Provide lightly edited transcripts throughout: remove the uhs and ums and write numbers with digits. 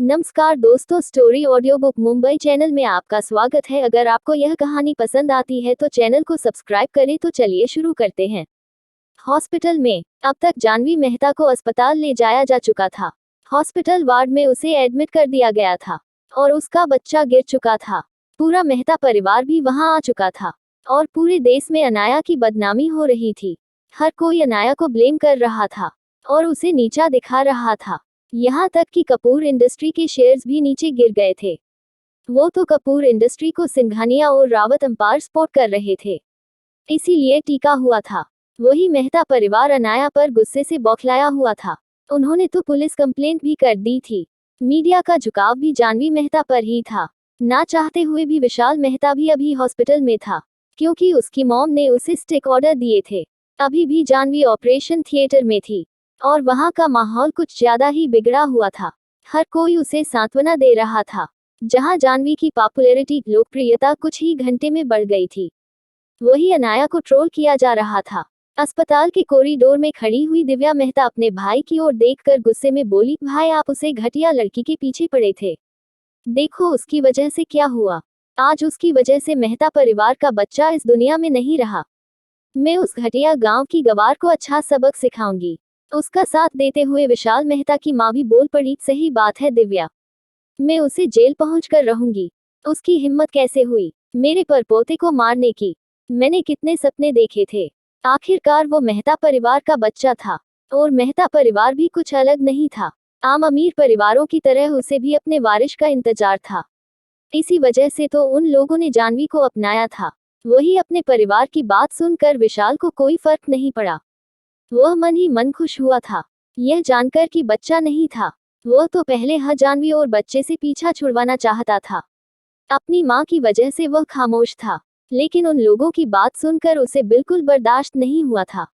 नमस्कार दोस्तों, story audio book Mumbai channel में आपका स्वागत है। अगर आपको यह कहानी पसंद आती है तो चैनल को सब्सक्राइब करें। तो चलिए शुरू करते हैं। हॉस्पिटल में अब तक जानवी मेहता को अस्पताल ले जाया जा चुका था। हॉस्पिटल वार्ड में उसे एडमिट कर दिया गया था और उसका बच्चा गिर चुका था। पूरा मेहता परिवार भी वहां आ चुका था और पूरे देश में अनाया की बदनामी हो रही थी। हर कोई अनाया को ब्लेम कर रहा था और उसे नीचा दिखा रहा था। यहाँ तक कि कपूर इंडस्ट्री के शेयर्स भी नीचे गिर गए थे। वो तो कपूर इंडस्ट्री को सिंघानिया और रावत अंपायर सपोर्ट कर रहे थे, इसीलिए टीका हुआ था। वही मेहता परिवार अनाया पर गुस्से से बौखलाया हुआ था। उन्होंने तो पुलिस कंप्लेंट भी कर दी थी। मीडिया का झुकाव भी जानवी मेहता पर ही था। ना चाहते हुए भी विशाल मेहता भी अभी हॉस्पिटल में था, क्योंकि उसकी मॉम ने उसे स्टिक ऑर्डर दिए थे। अभी भी जानवी ऑपरेशन थिएटर में थी और वहां का माहौल कुछ ज्यादा ही बिगड़ा हुआ था। हर कोई उसे सांत्वना दे रहा था। जहां जानवी की पॉपुलैरिटी, लोकप्रियता कुछ ही घंटे में बढ़ गई थी, वही अनाया को ट्रोल किया जा रहा था। अस्पताल के कॉरिडोर में खड़ी हुई दिव्या मेहता अपने भाई की ओर देखकर गुस्से में बोली, भाई आप उसे घटिया लड़की के पीछे पड़े थे, देखो उसकी वजह से क्या हुआ। आज उसकी वजह से मेहता परिवार का बच्चा इस दुनिया में नहीं रहा। मैं उस घटिया गांव की गवार को अच्छा सबक सिखाऊंगी। उसका साथ देते हुए विशाल मेहता की मां भी बोल पड़ी, सही बात है दिव्या, मैं उसे जेल पहुंचकर रहूंगी। उसकी हिम्मत कैसे हुई मेरे परपोते को मारने की। मैंने कितने सपने देखे थे। आखिरकार वो मेहता परिवार का बच्चा था और मेहता परिवार भी कुछ अलग नहीं था। आम अमीर परिवारों की तरह उसे भी अपने वारिस का इंतजार था। इसी वजह से तो उन लोगों ने जानवी को अपनाया था। वही अपने परिवार की बात सुनकर विशाल को कोई फर्क नहीं पड़ा। वह मन ही मन खुश हुआ था, यह जानकर कि बच्चा नहीं था। वह तो पहले जानवी और बच्चे से पीछा छुड़वाना चाहता था। अपनी मां की वजह से वह खामोश था, लेकिन उन लोगों की बात सुनकर उसे बिल्कुल बर्दाश्त नहीं हुआ था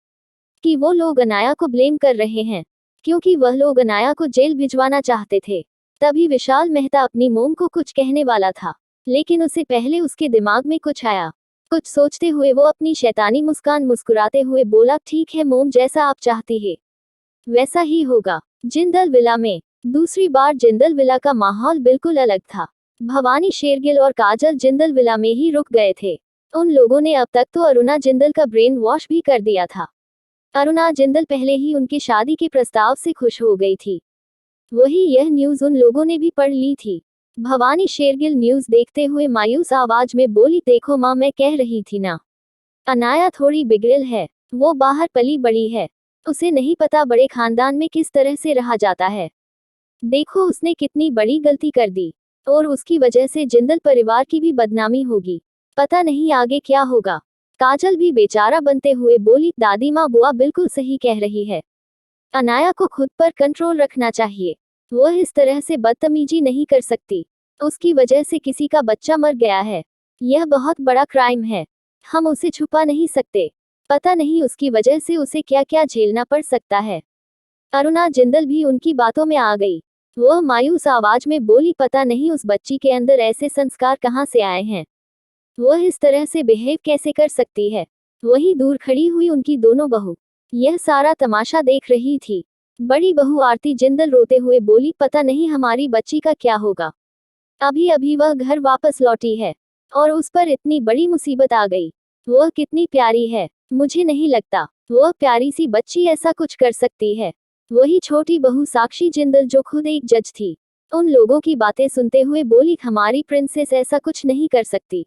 कि वो लोग अनाया को ब्लेम कर रहे हैं, क्योंकि वह लोग अनाया को जेल भिजवाना चाहते थे। तभी विशाल मेहता अपनी मोम को कुछ कहने वाला था, लेकिन उसे पहले उसके दिमाग में कुछ आया। कुछ सोचते हुए वो अपनी शैतानी मुस्कान मुस्कुराते हुए बोला, ठीक है मोम, जैसा आप चाहती है वैसा ही होगा। जिंदल विला में दूसरी बार जिंदल विला का माहौल बिल्कुल अलग था। भवानी शेरगिल और काजल जिंदल विला में ही रुक गए थे। उन लोगों ने अब तक तो अरुणा जिंदल का ब्रेन वॉश भी कर दिया था। अरुणा जिंदल पहले ही उनकी शादी के प्रस्ताव से खुश हो गई थी। वही यह न्यूज उन लोगों ने भी पढ़ ली थी। भवानी शेरगिल न्यूज देखते हुए मायूस आवाज में बोली, देखो माँ, मैं कह रही थी ना, अनाया थोड़ी बिगड़ल है। वो बाहर पली बड़ी है, उसे नहीं पता बड़े खानदान में किस तरह से रहा जाता है। देखो उसने कितनी बड़ी गलती कर दी और उसकी वजह से जिंदल परिवार की भी बदनामी होगी। पता नहीं आगे क्या होगा। काजल भी बेचारा बनते हुए बोली, दादी माँ, बुआ बिल्कुल सही कह रही है। अनाया को खुद पर कंट्रोल रखना चाहिए। वह इस तरह से बदतमीजी नहीं कर सकती। उसकी वजह से किसी का बच्चा मर गया है। यह बहुत बड़ा क्राइम है। हम उसे छुपा नहीं सकते। पता नहीं उसकी वजह से उसे क्या क्या झेलना पड़ सकता है। अरुणा जिंदल भी उनकी बातों में आ गई। वह मायूस आवाज में बोली, पता नहीं उस बच्ची के अंदर ऐसे संस्कार कहाँ से आए हैं। वह इस तरह से बिहेव कैसे कर सकती है। वहीं दूर खड़ी हुई उनकी दोनों बहू यह सारा तमाशा देख रही थी। बड़ी बहू आरती जिंदल रोते हुए बोली, पता नहीं हमारी बच्ची का क्या होगा। अभी अभी वह घर वापस लौटी है और उस पर इतनी बड़ी मुसीबत आ गई। वह कितनी प्यारी है, मुझे नहीं लगता वह प्यारी सी बच्ची ऐसा कुछ कर सकती है। वही छोटी बहू साक्षी जिंदल, जो खुद एक जज थी, उन लोगों की बातें सुनते हुए बोली, हमारी प्रिंसेस ऐसा कुछ नहीं कर सकती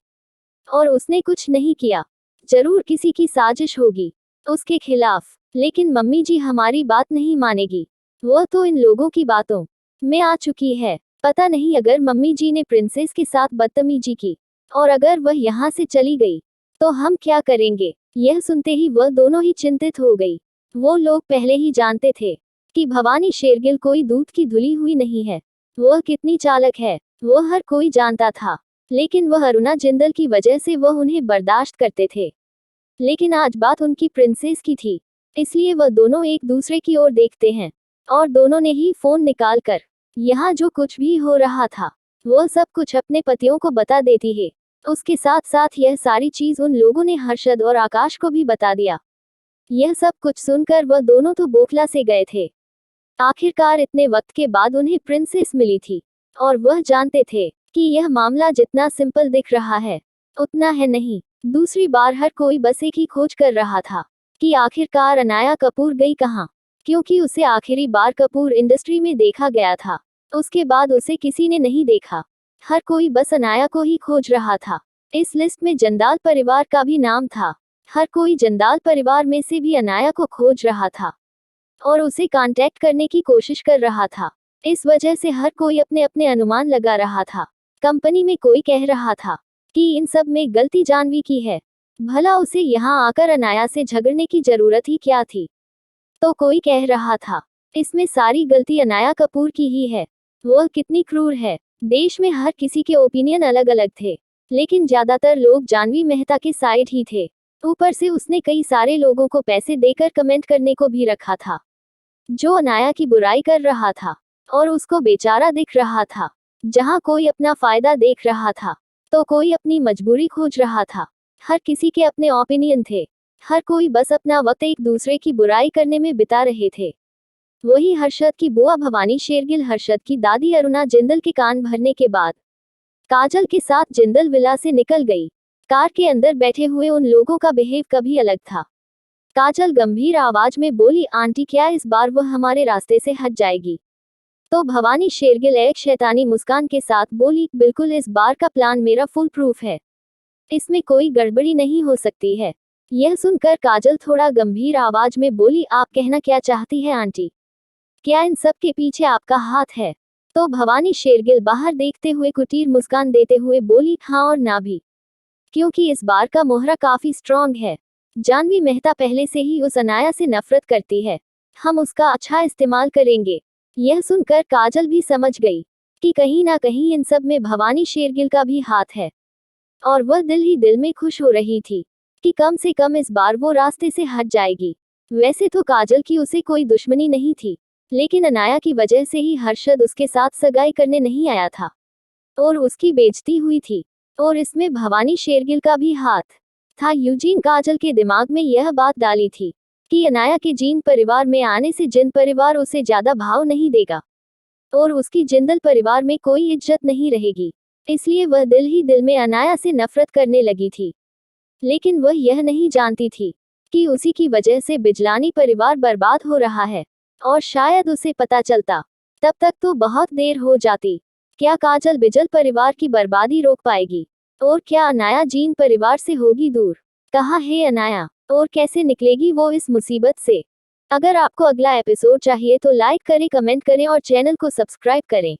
और उसने कुछ नहीं किया। जरूर किसी की साजिश होगी उसके खिलाफ, लेकिन मम्मी जी हमारी बात नहीं मानेगी। वह तो इन लोगों की बातों में आ चुकी है। पता नहीं अगर मम्मी जी ने प्रिंसेस के साथ बदतमीजी की और अगर वह यहाँ से चली गई तो हम क्या करेंगे। यह सुनते ही वह दोनों ही चिंतित हो गई। वो लोग पहले ही जानते थे कि भवानी शेरगिल कोई दूध की धुली हुई नहीं है। वह कितनी चालक है वह हर कोई जानता था, लेकिन वह अरुणा जिंदल की वजह से वह उन्हें बर्दाश्त करते थे। लेकिन आज बात उनकी प्रिंसेस की थी, इसलिए वह दोनों एक दूसरे की ओर देखते हैं और दोनों ने ही फोन निकालकर यहाँ जो कुछ भी हो रहा था वह सब कुछ अपने पतियों को बता देती है। उसके साथ साथ यह सारी चीज उन लोगों ने हर्षद और आकाश को भी बता दिया। यह सब कुछ सुनकर वह दोनों तो बौखला से गए थे। आखिरकार इतने वक्त के बाद उन्हें प्रिंसेस मिली थी, और वह जानते थे कि यह मामला जितना सिंपल दिख रहा है उतना है नहीं। दूसरी बार हर कोई बस एक ही खोज कर रहा था कि आखिरकार अनाया कपूर गई कहाँ, क्योंकि उसे आखिरी बार कपूर इंडस्ट्री में देखा गया था। उसके बाद उसे किसी ने नहीं देखा। हर कोई बस अनाया को ही खोज रहा था। इस लिस्ट में जंदाल परिवार का भी नाम था। हर कोई जंदाल परिवार में से भी अनाया को खोज रहा था और उसे कांटेक्ट करने की कोशिश कर रहा था। इस वजह से हर कोई अपने अपने अनुमान लगा रहा था। कंपनी में कोई कह रहा था कि इन सब में गलती जानवी की है, भला उसे यहाँ आकर अनाया से झगड़ने की जरूरत ही क्या थी। तो कोई कह रहा था इसमें सारी गलती अनाया कपूर की ही है, वह कितनी क्रूर है। देश में हर किसी के ओपिनियन अलग अलग थे, लेकिन ज्यादातर लोग जानवी मेहता के साइड ही थे। ऊपर से उसने कई सारे लोगों को पैसे देकर कमेंट करने को भी रखा था, जो अनाया की बुराई कर रहा था और उसको बेचारा दिख रहा था। जहां कोई अपना फायदा देख रहा था तो कोई अपनी मजबूरी खोज रहा था। हर किसी के अपने ओपिनियन थे। हर कोई बस अपना वक्त एक दूसरे की बुराई करने में बिता रहे थे। वही हर्षद की बुआ भवानी शेरगिल हर्षद की दादी अरुणा जिंदल के कान भरने के बाद काजल के साथ जिंदल विला से निकल गई। कार के अंदर बैठे हुए उन लोगों का बिहेव कभी अलग था। काजल गंभीर आवाज में बोली, आंटी क्या इस बार वह हमारे रास्ते से हट जाएगी? तो भवानी शेरगिल एक शैतानी मुस्कान के साथ बोली, बिल्कुल, इस बार का प्लान मेरा फुल प्रूफ है, इसमें कोई गड़बड़ी नहीं हो सकती है। यह सुनकर काजल थोड़ा गंभीर आवाज में बोली, आप कहना क्या चाहती है आंटी? क्या इन सब के पीछे आपका हाथ है? तो भवानी शेरगिल बाहर देखते हुए कुटीर मुस्कान देते हुए बोली, हाँ और ना भी, क्योंकि इस बार का मोहरा काफी स्ट्रांग है। जानवी मेहता पहले से ही उस अनाया से नफरत करती है, हम उसका अच्छा इस्तेमाल करेंगे। यह सुनकर काजल भी समझ गई कि कहीं ना कहीं इन सब में भवानी शेरगिल का भी हाथ है, और वह दिल ही दिल में खुश हो रही थी कि कम से कम इस बार वो रास्ते से हट जाएगी। वैसे तो काजल की उसे कोई दुश्मनी नहीं थी, लेकिन अनाया की वजह से ही हर्षद उसके साथ सगाई करने नहीं आया था और उसकी बेइज्जती हुई थी, और इसमें भवानी शेरगिल का भी हाथ था। यूजीन काजल के दिमाग में यह बात डाली थी कि अनाया के जीन परिवार में आने से जिन परिवार उसे ज्यादा भाव नहीं देगा और उसकी जिंदल परिवार में कोई इज्जत नहीं रहेगी, इसलिए वह दिल ही दिल में अनाया से नफरत करने लगी थी। लेकिन वह यह नहीं जानती थी कि उसी की वजह से बिजलानी परिवार बर्बाद हो रहा है, और शायद उसे पता चलता तब तक तो बहुत देर हो जाती। क्या काजल बिजल परिवार की बर्बादी रोक पाएगी? और क्या अनाया जीन परिवार से होगी दूर? कहाँ है अनाया और कैसे निकलेगी वो इस मुसीबत से? अगर आपको अगला एपिसोड चाहिए तो लाइक करें, कमेंट करें और चैनल को सब्सक्राइब करें।